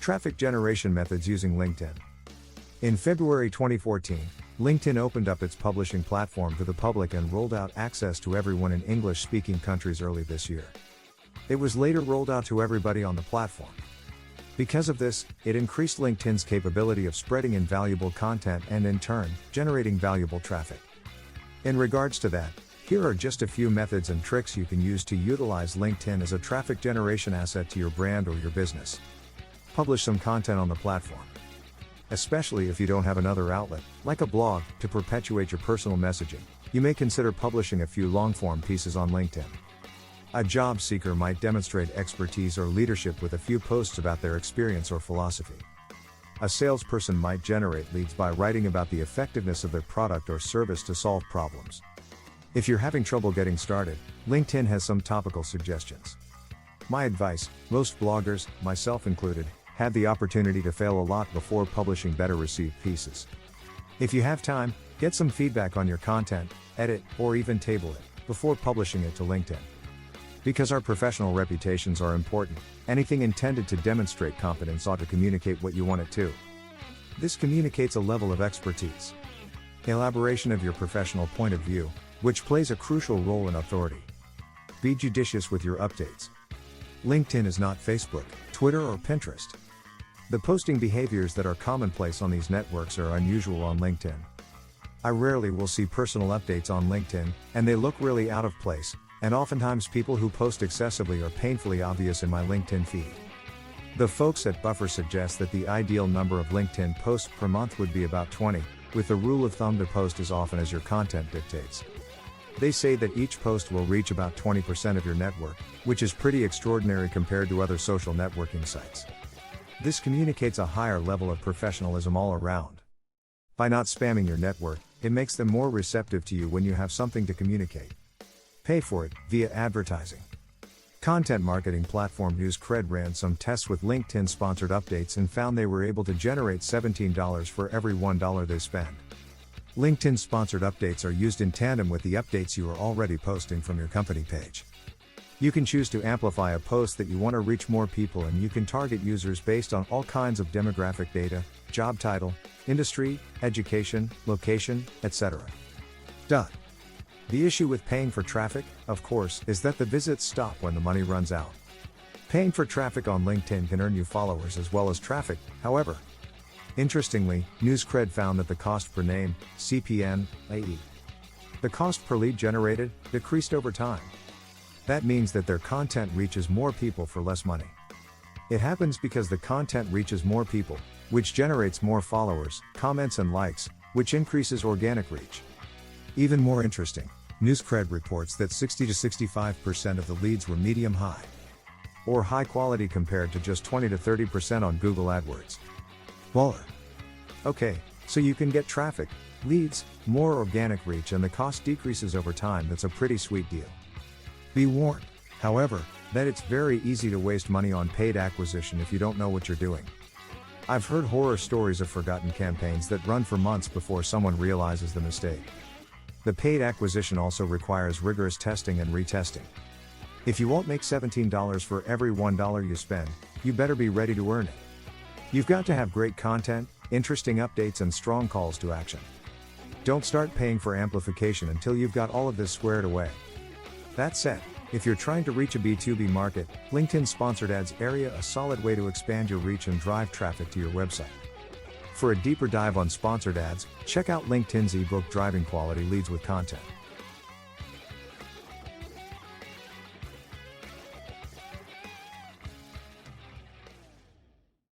Traffic generation methods using LinkedIn. In February 2014, LinkedIn opened up its publishing platform to the public and rolled out access to everyone in English-speaking countries early this year. It was later rolled out to everybody on the platform. Because of this, it increased LinkedIn's capability of spreading invaluable content and in turn, generating valuable traffic. In regards to that, here are just a few methods and tricks you can use to utilize LinkedIn as a traffic generation asset to your brand or your business. Publish some content on the platform. Especially if you don't have another outlet, like a blog, to perpetuate your personal messaging, you may consider publishing a few long-form pieces on LinkedIn. A job seeker might demonstrate expertise or leadership with a few posts about their experience or philosophy. A salesperson might generate leads by writing about the effectiveness of their product or service to solve problems. If you're having trouble getting started, LinkedIn has some topical suggestions. My advice: most bloggers, myself included, had the opportunity to fail a lot before publishing better received pieces. If you have time, get some feedback on your content, edit, or even table it, before publishing it to LinkedIn. Because our professional reputations are important, anything intended to demonstrate competence ought to communicate what you want it to. This communicates a level of expertise. Elaboration of your professional point of view, which plays a crucial role in authority. Be judicious with your updates. LinkedIn is not Facebook, Twitter, or Pinterest. The posting behaviors that are commonplace on these networks are unusual on LinkedIn. I rarely will see personal updates on LinkedIn, and they look really out of place, and oftentimes people who post excessively are painfully obvious in my LinkedIn feed. The folks at Buffer suggest that the ideal number of LinkedIn posts per month would be about 20, with the rule of thumb to post as often as your content dictates. They say that each post will reach about 20% of your network, which is pretty extraordinary compared to other social networking sites. This communicates a higher level of professionalism all around. By not spamming your network, it makes them more receptive to you when you have something to communicate. Pay for it via advertising. Content marketing platform NewsCred ran some tests with LinkedIn sponsored updates and found they were able to generate $17 for every $1 they spend. LinkedIn sponsored updates are used in tandem with the updates you are already posting from your company page. You can choose to amplify a post that you want to reach more people, and you can target users based on all kinds of demographic data, job title, industry, education, location, etc. The issue with paying for traffic, of course, is that the visits stop when the money runs out. Paying for traffic on LinkedIn can earn you followers as well as traffic, however. Interestingly, NewsCred found that the cost per name, CPN, i.e., the cost per lead generated, decreased over time. That means that their content reaches more people for less money. It happens because the content reaches more people, which generates more followers, comments and likes, which increases organic reach. Even more interesting, NewsCred reports that 60 to 65% of the leads were medium-high, or high quality compared to just 20 to 30% on Google AdWords. Baller. Okay, so you can get traffic, leads, more organic reach, and the cost decreases over time. That's a pretty sweet deal. Be warned, however, that it's very easy to waste money on paid acquisition if you don't know what you're doing. I've heard horror stories of forgotten campaigns that run for months before someone realizes the mistake. The paid acquisition also requires rigorous testing and retesting. If you won't make $17 for every $1 you spend, you better be ready to earn it. You've got to have great content, interesting updates, and strong calls to action. Don't start paying for amplification until you've got all of this squared away. That said, if you're trying to reach a B2B market, LinkedIn sponsored ads area a solid way to expand your reach and drive traffic to your website. For a deeper dive on sponsored ads, check out LinkedIn's ebook Driving Quality Leads with Content.